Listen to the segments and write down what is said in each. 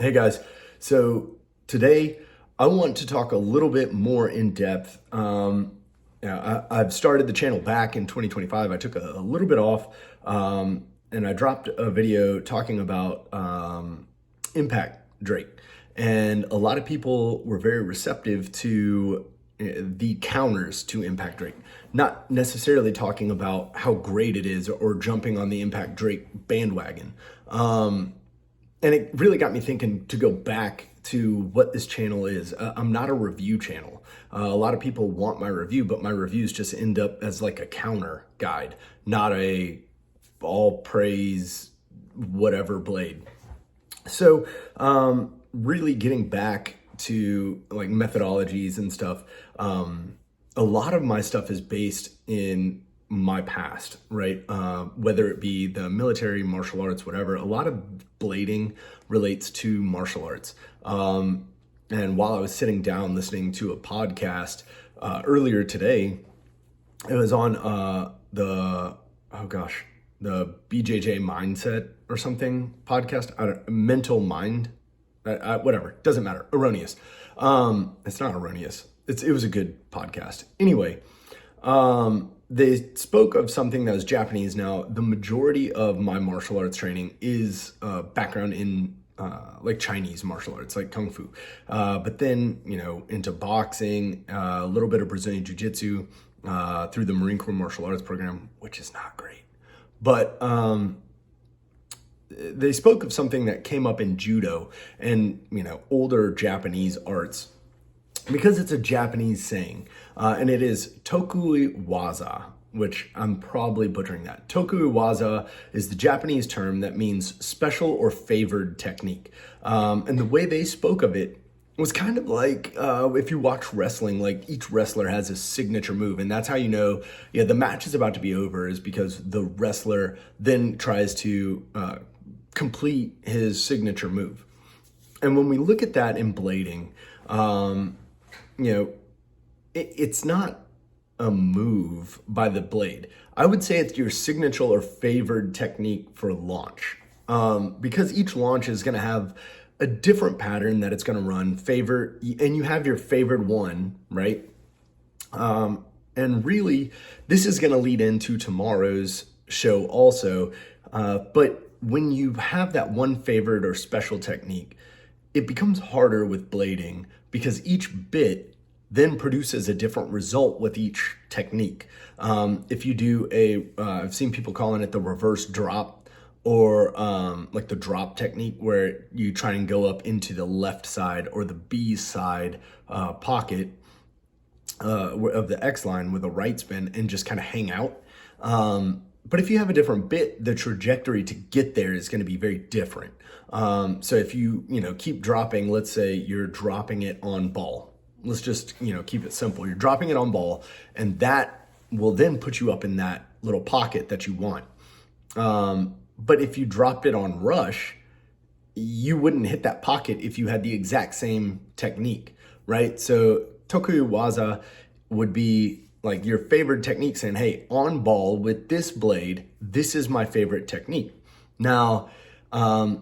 Hey guys, so today I want to talk a little bit more in depth. I've started the channel back in 2025. I took a little bit off and I dropped a video talking about impact Drake. And a lot of people were very receptive to the counters to Impact Drake, not necessarily talking about how great it is or jumping on the Impact Drake bandwagon. And it really got me thinking to go back to what this channel is. I'm not a review channel. A lot of people want my review, but my reviews just end up as like a counter guide, not a all praise whatever blade. So really getting back to like methodologies and stuff, a lot of my stuff is based in my past, right? Whether it be the military, martial arts, whatever, a lot of blading relates to martial arts. And while I was sitting down listening to a podcast earlier today, it was on the BJJ Mindset or something podcast, Mental Mind, whatever, doesn't matter, erroneous. It's not erroneous. It was a good podcast. Anyway, they spoke of something that was Japanese. Now, the majority of my martial arts training is background in like Chinese martial arts, like Kung Fu. But then, into boxing, a little bit of Brazilian Jiu-Jitsu through the Marine Corps Martial Arts Program, which is not great. But they spoke of something that came up in Judo and, older Japanese arts, because it's a Japanese saying, and it is Tokui Waza, which I'm probably butchering that. Tokui Waza is the Japanese term that means special or favored technique. And the way they spoke of it was kind of like if you watch wrestling, like each wrestler has a signature move, and that's how you know, the match is about to be over, is because the wrestler then tries to complete his signature move. And when we look at that in blading, it's not a move by the blade. I would say it's your signature or favored technique for launch, because each launch is going to have a different pattern that it's going to run, and you have your favored one, right? And really, this is going to lead into tomorrow's show also, but when you have that one favored or special technique, it becomes harder with blading because each bit then produces a different result with each technique. If you do I've seen people calling it the reverse drop, or like the drop technique, where you try and go up into the left side or the B side pocket of the X line with a right spin and just kind of hang out. But if you have a different bit, the trajectory to get there is going to be very different. So if you keep dropping, let's say you're dropping it on ball. Let's just keep it simple. You're dropping it on ball, and that will then put you up in that little pocket that you want. But if you dropped it on rush, you wouldn't hit that pocket if you had the exact same technique, right? So Tokui Waza would be like your favorite technique, saying, hey, on ball with this blade, this is my favorite technique. Now, I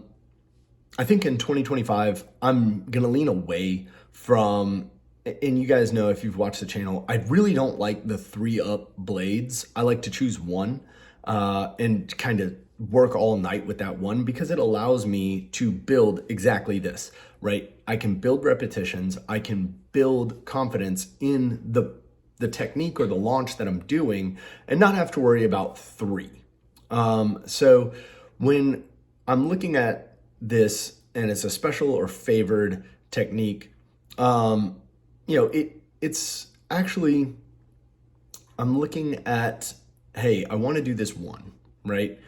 think in 2025, I'm going to lean away from, and you guys know if you've watched the channel, I really don't like the 3-up blades. I like to choose one and kind of work all night with that one, because it allows me to build exactly this, right? I can build repetitions. I can build confidence in the technique or the launch that I'm doing and not have to worry about 3. So when I'm looking at this and it's a special or favored technique, it's actually, I'm looking at, hey, I want to do this one, right?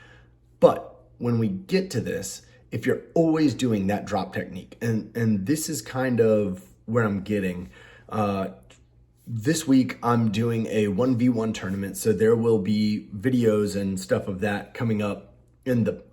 But when we get to this, if you're always doing that drop technique, and this is kind of where I'm getting, this week I'm doing a 1v1 tournament, so there will be videos and stuff of that coming up in the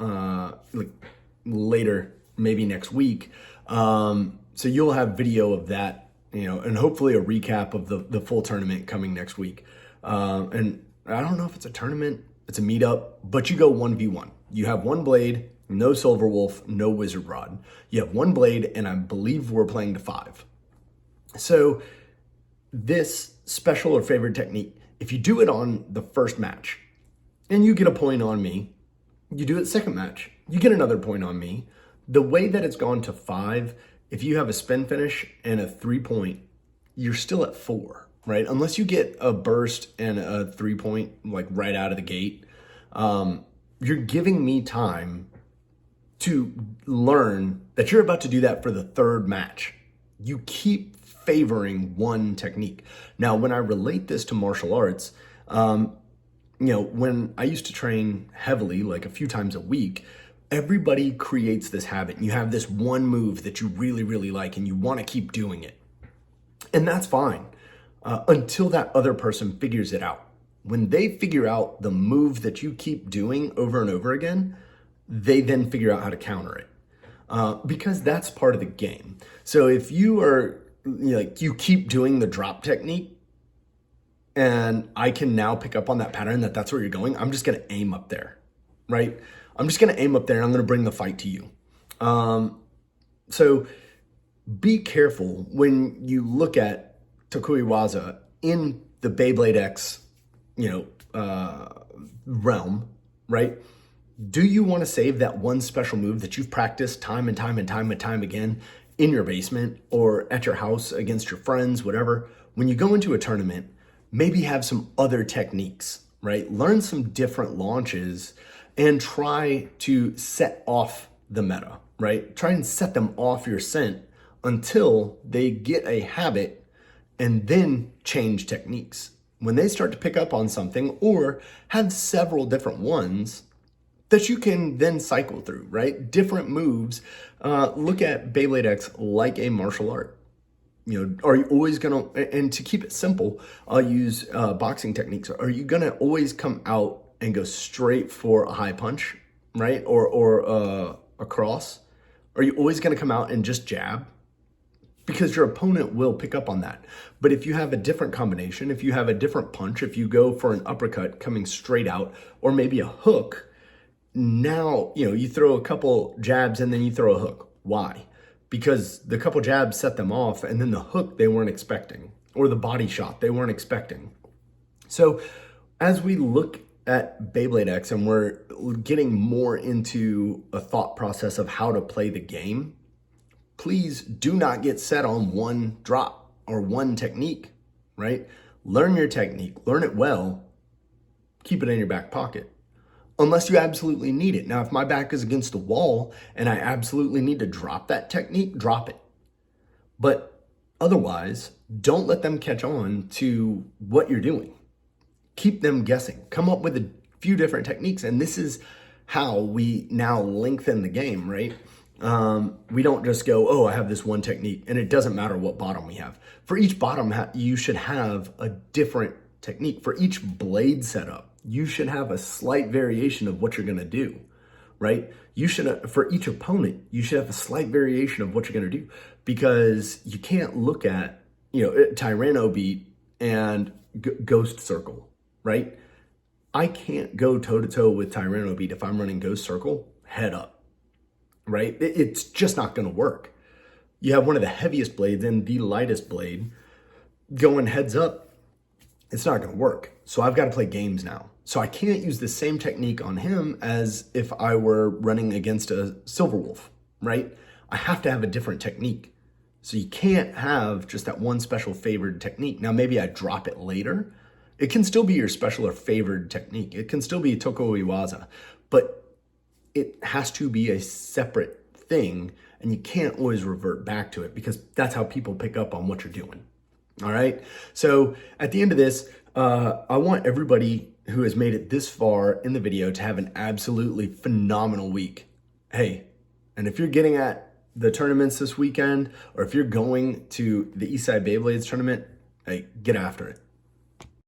later, maybe next week. So you'll have video of that, and hopefully a recap of the full tournament coming next week. And I don't know if it's a tournament, it's a meetup, but you go 1v1. You have one blade no silver wolf, no wizard rod. You have one blade, and I believe we're playing to 5. So this special or favorite technique, if you do it on the first match and you get a point on me, you do it second match, you get another point on me. The way that it's gone to 5, if you have a spin finish and a 3-point, you're still at 4, right? Unless you get a burst and a 3-point like right out of the gate, you're giving me time to learn that you're about to do that for the 3rd match. You keep favoring one technique. Now, when I relate this to martial arts, when I used to train heavily, like a few times a week, everybody creates this habit. You have this one move that you really, really like and you want to keep doing it. And that's fine until that other person figures it out. When they figure out the move that you keep doing over and over again, they then figure out how to counter it because that's part of the game. So if you are you keep doing the drop technique and I can now pick up on that pattern that's where you're going, I'm just going to aim up there, right? I'm just going to aim up there and I'm going to bring the fight to you. So be careful when you look at Tokui Waza in the Beyblade X, realm, right? Do you want to save that one special move that you've practiced time and time and time and time again in your basement or at your house against your friends, whatever? When you go into a tournament, maybe have some other techniques, right? Learn some different launches and try to set off the meta, right? Try and set them off your scent until they get a habit and then change techniques. When they start to pick up on something or have several different ones that you can then cycle through, right? Different moves. Look at Beyblade X like a martial art. Are you always gonna, and to keep it simple, I'll use boxing techniques. Are you gonna always come out and go straight for a high punch, right? Or a cross? Are you always gonna come out and just jab? Because your opponent will pick up on that. But if you have a different combination, if you have a different punch, if you go for an uppercut coming straight out, or maybe a hook, now, you throw a couple jabs and then you throw a hook. Why? Because the couple jabs set them off and then the hook they weren't expecting, or the body shot they weren't expecting. So as we look at Beyblade X and we're getting more into a thought process of how to play the game, please do not get set on one drop or one technique, right? Learn your technique, learn it well, keep it in your back pocket. Unless you absolutely need it. Now, if my back is against the wall and I absolutely need to drop that technique, drop it. But otherwise, don't let them catch on to what you're doing. Keep them guessing. Come up with a few different techniques. And this is how we now lengthen the game, right? We don't just go, oh, I have this one technique, and it doesn't matter what bottom we have. For each bottom, you should have a different technique. For each blade setup, you should have a slight variation of what you're going to do, right? You should, for each opponent, you should have a slight variation of what you're going to do, because you can't look at, Tyranno beat and Ghost Circle, right? I can't go toe to toe with Tyranno beat if I'm running Ghost Circle head up, right? It's just not going to work. You have one of the heaviest blades and the lightest blade going heads up. It's not going to work. So I've got to play games now. So I can't use the same technique on him as if I were running against a Silver Wolf, right? I have to have a different technique. So you can't have just that one special favored technique. Now, maybe I drop it later. It can still be your special or favored technique. It can still be Tokui Waza, but it has to be a separate thing, and you can't always revert back to it, because that's how people pick up on what you're doing. All right. So at the end of this, I want everybody who has made it this far in the video to have an absolutely phenomenal week. Hey, and if you're getting at the tournaments this weekend, or if you're going to the Eastside Beyblades tournament, hey, get after it.